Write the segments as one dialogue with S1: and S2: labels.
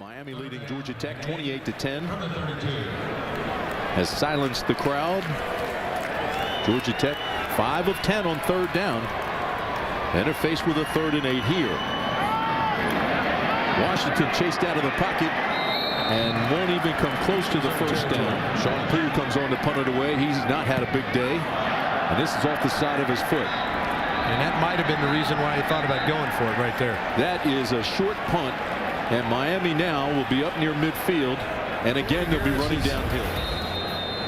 S1: Miami leading Georgia Tech 28-10. Has silenced the crowd. Georgia Tech 5 of 10 on third down. And are faced with a 3rd and 8 here. Washington chased out of the pocket and won't even come close to the first down. Sean Poole comes on to punt it away. He's not had a big day. And this is off the side of his foot.
S2: And that might have been the reason why he thought about going for it right there.
S1: That is a short punt. And Miami now will be up near midfield. And again, they'll be running downhill.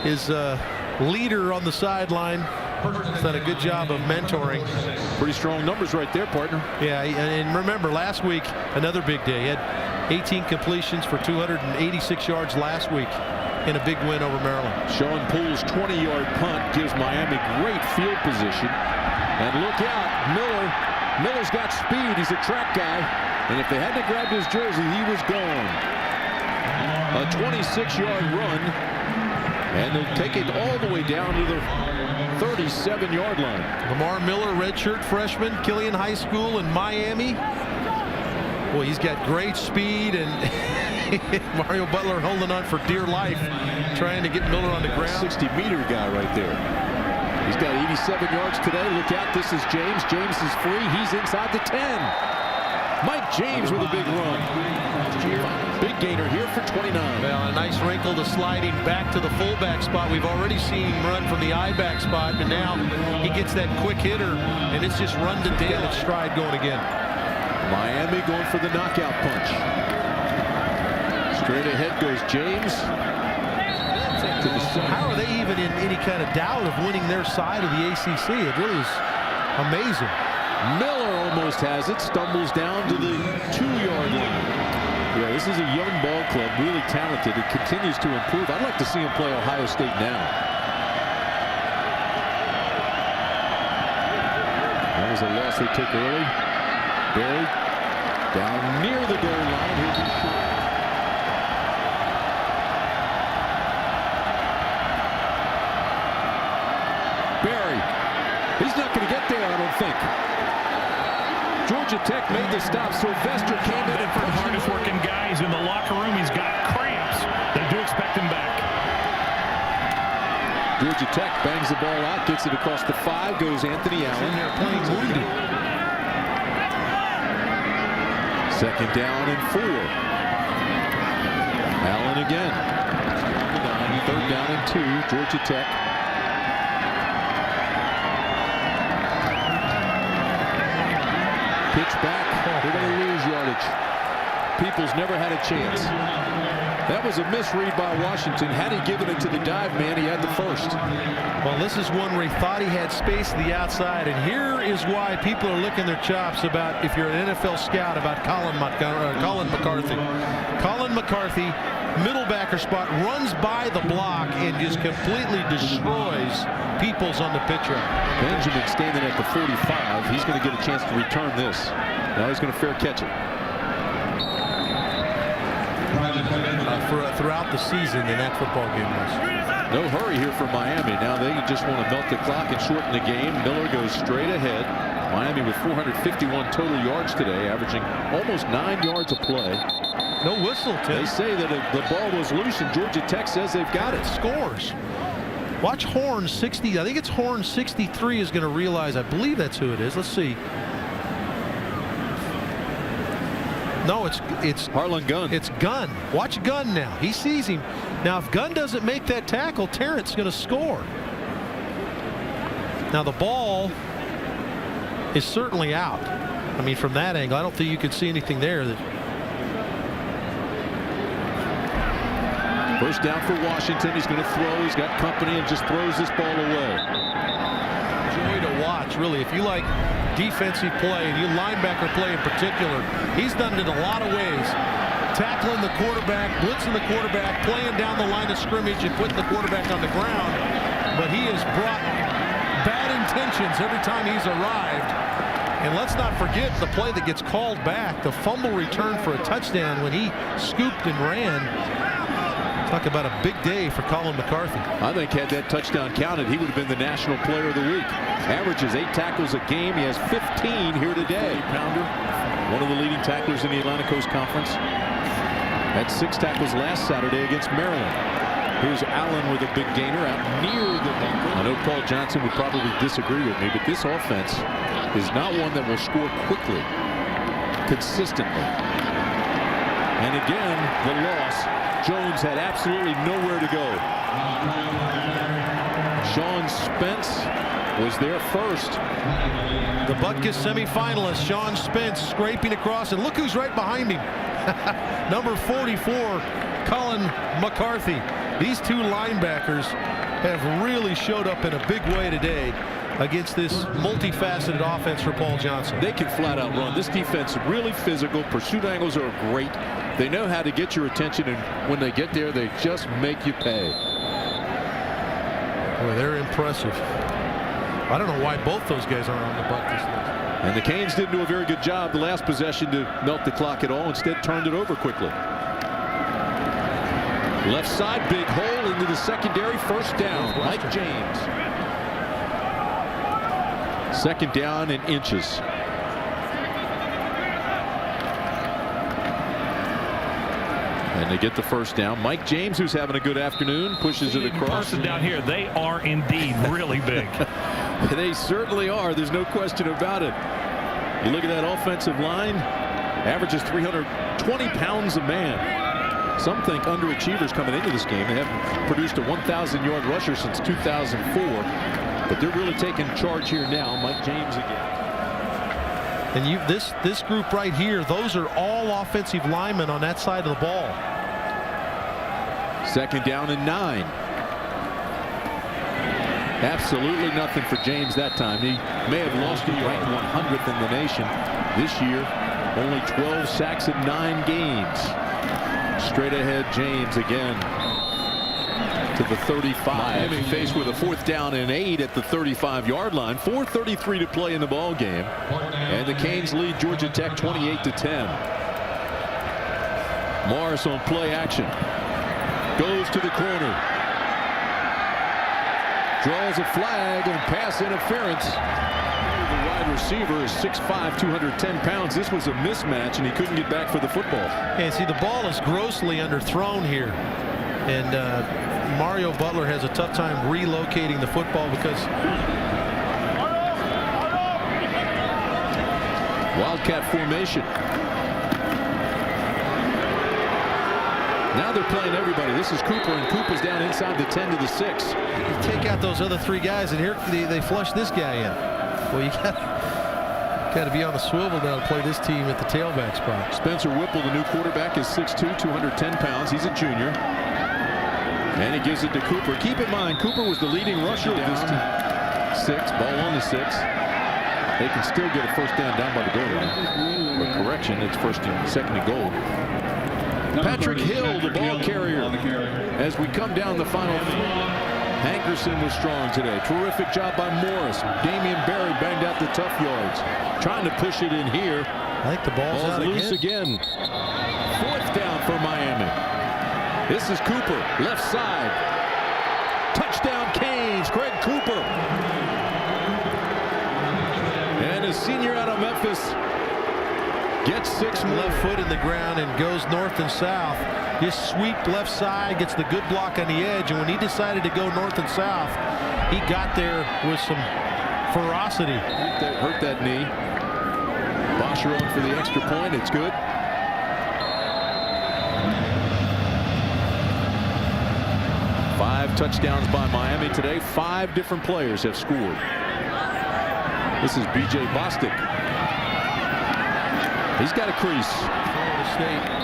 S2: His leader on the sideline has done a good job of mentoring.
S1: Pretty strong numbers right there, partner.
S2: Yeah, and remember last week, another big day. He had 18 completions for 286 yards last week in a big win over Maryland.
S1: Sean Poole's 20-yard punt gives Miami great field position. And look out, Miller's got speed. He's a track guy. And if they hadn't grabbed his jersey, he was gone. A 26-yard run. And they'll take it all the way down to the 37-yard line.
S2: Lamar Miller, redshirt freshman, Killian High School in Miami. Well, he's got great speed, and Mario Butler holding on for dear life, trying to get Miller on the ground.
S1: 60-meter guy right there. He's got 87 yards today. Look out, this is James. James is free. He's inside the 10. Mike James with a big run. Big gainer here for 29.
S2: Well, a nice wrinkle to sliding back to the fullback spot. We've already seen him run from the I-back spot, and now he gets that quick hitter, and it's just run to damage stride going again.
S1: Miami going for the knockout punch. Straight ahead goes James.
S2: How are they even in any kind of doubt of winning their side of the ACC? It really is amazing.
S1: Miller almost has it, stumbles down to the 2-yard line. Yeah, this is a young ball club, really talented. It continues to improve. I'd like to see him play Ohio State now. That was a loss they took early. Barry down near the goal line. Here's his shot. Barry, he's not going to get there, I don't think. Georgia Tech made the stop. Sylvester came in and
S3: for the hardest working guys in the locker room. He's got cramps. They do expect him back.
S1: Georgia Tech bangs the ball out, gets it across the 5, goes Anthony Allen.
S2: They're playing wounded.
S1: 2nd down and 4. Allen again. 3rd down and 2. Georgia Tech. Pitch back. They're going to lose yardage. Peoples never had a chance. That was a misread by Washington. Had he given it to the dive man, he had the first.
S2: Well, this is one where he thought he had space to the outside, and here is why people are licking their chops about, if you're an NFL scout, about Colin McCarthy. Colin McCarthy, middle backer spot, runs by the block and just completely destroys Peoples on the pitch route.
S1: Benjamin standing at the 45. He's going to get a chance to return this. Now he's going to fair catch it.
S2: Throughout the season in that football game was.
S1: No hurry here for Miami. Now they just want to melt the clock and shorten the game. Miller goes straight ahead. Miami with 451 total yards today, averaging almost 9 yards a play.
S2: No whistle, Tim.
S1: They say that the ball was loose, and Georgia Tech says they've got it.
S2: Scores. Watch Horn 60. I think it's Horn 63 is going to realize. I believe that's who it is. Let's see. No, it's
S1: Harlan Gunn.
S2: It's Gunn. Watch Gunn now. He sees him. Now, if Gunn doesn't make that tackle, Tarrant's going to score. Now, the ball is certainly out. I mean, from that angle, I don't think you could see anything there.
S1: First down for Washington. He's going to throw. He's got company and just throws this ball away.
S2: Joy to watch, really. If you like defensive play, and you linebacker play in particular, he's done it a lot of ways. Tackling the quarterback, blitzing the quarterback, playing down the line of scrimmage and putting the quarterback on the ground. But he has brought bad intentions every time he's arrived. And let's not forget the play that gets called back, the fumble return for a touchdown when he scooped and ran. Talk about a big day for Colin McCarthy.
S1: I think had that touchdown counted, he would have been the National Player of the Week. Averages 8 tackles a game. He has 15 here today. Pounder, one of the leading tacklers in the Atlantic Coast Conference. Had 6 tackles last Saturday against Maryland. Here's Allen with a big gainer out near the bunker. I know Paul Johnson would probably disagree with me, but this offense is not one that will score quickly, consistently. And again, the loss. Jones had absolutely nowhere to go. Sean Spence was there first.
S2: The Butkus semifinalist, Sean Spence, scraping across, and look who's right behind him. Number 44, Colin McCarthy. These two linebackers have really showed up in a big way today against this multifaceted offense for Paul Johnson.
S1: They can flat out run. This defense is really physical. Pursuit angles are great. They know how to get your attention, and when they get there, they just make you pay.
S2: Boy, they're impressive. I don't know why both those guys aren't on the Butkus list.
S1: And the Canes didn't do a very good job the last possession to melt the clock at all. Instead, turned it over quickly. Left side, big hole into the secondary. First down, Mike James. Second down in inches. And they get the first down. Mike James, who's having a good afternoon, pushes it across.
S3: Person down here, they are indeed really big.
S1: They certainly are. There's no question about it. You look at that offensive line, averages 320 pounds a man. Some think underachievers coming into this game. They haven't produced a 1,000-yard rusher since 2004, but they're really taking charge here now. Mike James again.
S2: And this group right here, those are all offensive linemen on that side of the ball.
S1: Second down and 9. Absolutely nothing for James that time. He may have lost it, ranked 100th in the nation. This year, only 12 sacks in 9 games. Straight ahead, James again to the 35. Miami faced with a 4th down and 8 at the 35-yard line. 4:33 to play in the ball game, and the Canes lead Georgia Tech 28-10. Morris on play action, goes to the corner, draws a flag on pass interference. The wide receiver is 6'5", 210 pounds. This was a mismatch, and he couldn't get back for the football.
S2: And see, the ball is grossly underthrown here, and Mario Butler has a tough time relocating the football because
S1: Wildcat formation. Now they're playing everybody. This is Cooper, and Cooper's down inside the 10 to the 6.
S2: you take out those other 3 guys, and here they flush this guy in. Well, you got to be on the swivel now to play this team at the tailback spot.
S1: Spencer Whipple, the new quarterback, is 6'2", 210 pounds. He's a junior. And he gives it to Cooper. Keep in mind, Cooper was the leading rusher of this team. 6, ball on the 6. They can still get a first down by the goal line. But correction, it's second and goal. Patrick Hill, the ball carrier, as we come down the final. Hankerson was strong today. Terrific job by Morris. Damian Berry banged out the tough yards. Trying to push it in here.
S2: I think the ball's out
S1: loose again. 4th down for Miami. This is Cooper, left side. Touchdown Canes, Craig Cooper. And a senior out of Memphis gets 6 more.
S2: Left foot in the ground and goes north and south. Just sweep left side, gets the good block on the edge, and when he decided to go north and south, he got there with some ferocity.
S1: Hurt that knee. Bosher on for the extra point. It's good. Five touchdowns by Miami today. 5 different players have scored. This is B.J. Bostic. He's got a crease.
S2: Florida State.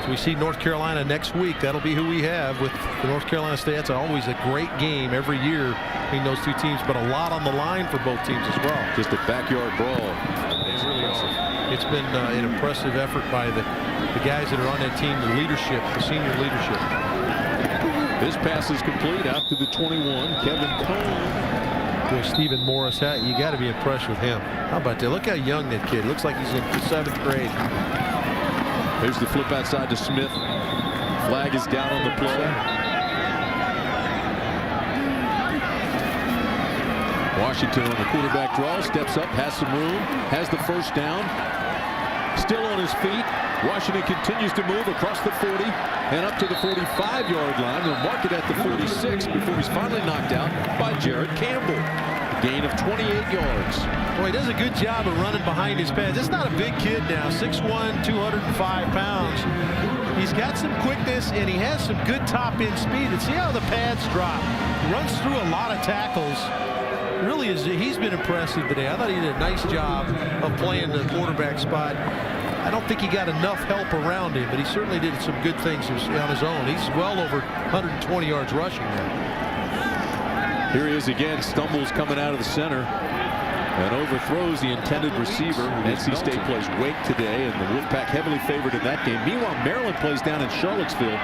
S2: So we see North Carolina next week. That'll be who we have with the North Carolina State. That's always a great game every year between those 2 teams, but a lot on the line for both teams as well.
S1: Just a backyard brawl.
S2: It's been an impressive effort by the guys that are on that team, the leadership, the senior leadership.
S1: This pass is complete out to the 21. Kevin Cone.
S2: Boy, Stephen Morris, you got to be impressed with him. How about that? Look how young that kid looks. Like he's in the 7th grade.
S1: There's the flip outside to Smith. Flag is down on the play. Washington on the quarterback draw, steps up, has some room, has the first down. still on his feet. Washington continues to move across the 40 and up to the 45-yard line. They'll mark it at the 46 before he's finally knocked out by Jared Campbell. Gain of 28 yards.
S2: Boy, he does a good job of running behind his pads. It's not a big kid now, 6'1", 205 pounds. He's got some quickness, and he has some good top-end speed. And see how the pads drop. Runs through a lot of tackles. Really, he's been impressive today. I thought he did a nice job of playing the quarterback spot. I don't think he got enough help around him, but he certainly did some good things on his own. He's well over 120 yards rushing now.
S1: Here he is again, stumbles coming out of the center and overthrows the intended receiver. NC State plays Wake today, and the Wolfpack heavily favored in that game. Meanwhile, Maryland plays down in Charlottesville,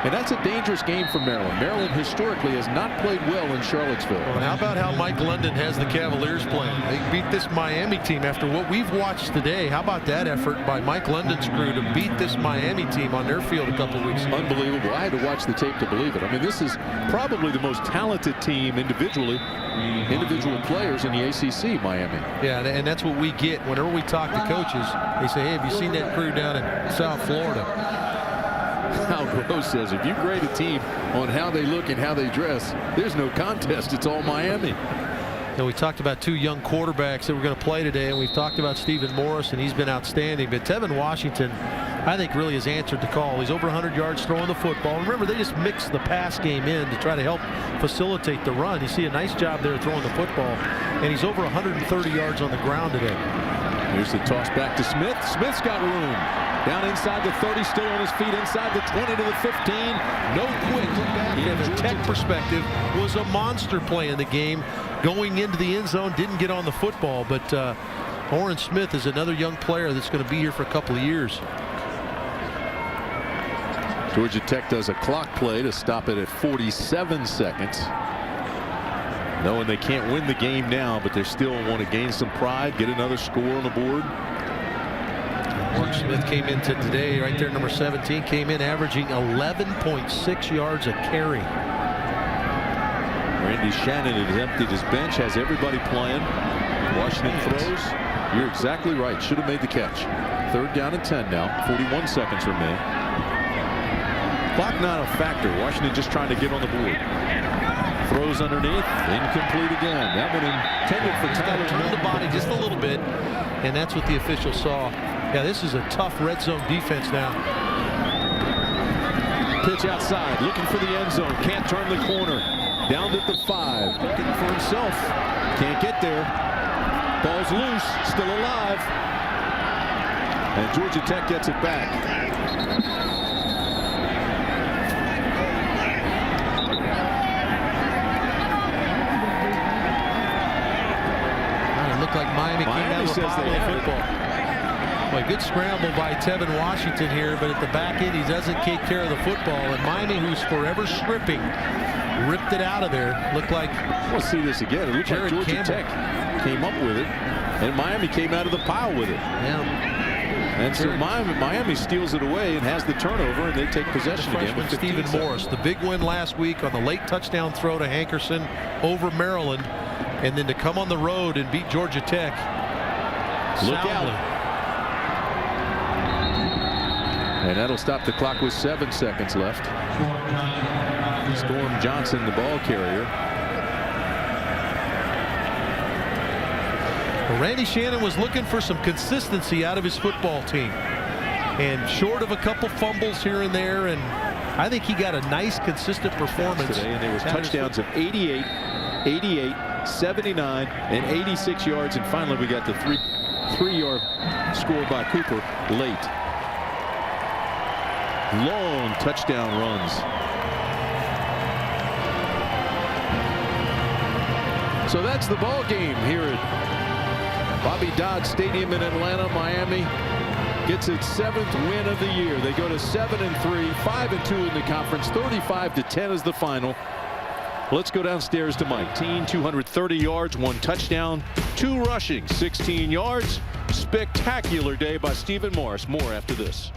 S1: and that's a dangerous game for Maryland. Maryland historically has not played well in Charlottesville.
S2: Well, how about how Mike London has the Cavaliers playing? They beat this Miami team after what we've watched today. How about that effort by Mike London's crew to beat this Miami team on their field a couple weeks ago?
S1: Unbelievable. I had to watch the tape to believe it. I mean, this is probably the most talented team individual players in the ACC, Miami.
S2: Yeah, and that's what we get whenever we talk to coaches. They say, hey, have you seen that crew down in South Florida?
S1: Hal Gross says if you grade a team on how they look and how they dress, there's no contest. It's all Miami.
S2: And we talked about two young quarterbacks that were going to play today, and we've talked about Stephen Morris, and he's been outstanding. But Tevin Washington, I think, really has answered the call. He's over 100 yards throwing the football. Remember, they just mixed the pass game in to try to help facilitate the run. You see a nice job there throwing the football, and he's over 130 yards on the ground today.
S1: Here's the toss back to Smith. Smith's got room. Down inside the 30, still on his feet, inside the 20 to the 15. No quick.
S2: Yeah, the Tech perspective was a monster play in the game. Going into the end zone, didn't get on the football, but Oren Smith is another young player that's going to be here for a couple of years.
S1: Georgia Tech does a clock play to stop it at 47 seconds. Knowing they can't win the game now, but they still want to gain some pride, get another score on the board.
S2: Oren Smith came into today, right there, number 17, came in averaging 11.6 yards a carry.
S1: Randy Shannon has emptied his bench, has everybody playing. Washington throws. You're exactly right. Should have made the catch. 3rd down and 10 now. 41 seconds remain. Clock not a factor. Washington just trying to get on the board. Throws underneath. Incomplete again. That one intended for Tyler.
S2: Turned the body just a little bit, and that's what the official saw. Yeah, this is a tough red zone defense now.
S1: Pitch outside, looking for the end zone. Can't turn the corner. Down at the 5. Looking for himself. Can't get there. Ball's loose. Still alive. And Georgia Tech gets it back.
S2: It looked like Miami came out with the football. Well, good scramble by Tevin Washington here, but at the back end, he doesn't take care of the football. And Miami, who's forever stripping, ripped it out of there. Looked like,
S1: we'll see this again. It looked like Georgia Tech came up with it, and Miami came out of the pile with it.
S2: Yeah.
S1: And so Miami steals it away and has the turnover, and they take possession again with
S2: Stephen Morris, the big win last week on the late touchdown throw to Hankerson over Maryland, and then to come on the road and beat Georgia Tech.
S1: Look out. And that'll stop the clock with 7 seconds left. Storm Johnson, the ball carrier.
S2: Well, Randy Shannon was looking for some consistency out of his football team. And short of a couple fumbles here and there, and I think he got a nice, consistent performance
S1: today. And there was touchdowns of 88, 88, 79, and 86 yards. And finally, we got the three-yard score by Cooper late. Long touchdown runs. So that's the ball game here at Bobby Dodd Stadium in Atlanta. Miami gets its 7th win of the year. They go to 7-3, 5-2 in the conference. 35-10 is the final. Let's go downstairs to Mike. 230 yards, 1 touchdown, 2 rushing, 16 yards. Spectacular day by Stephen Morris. More after this.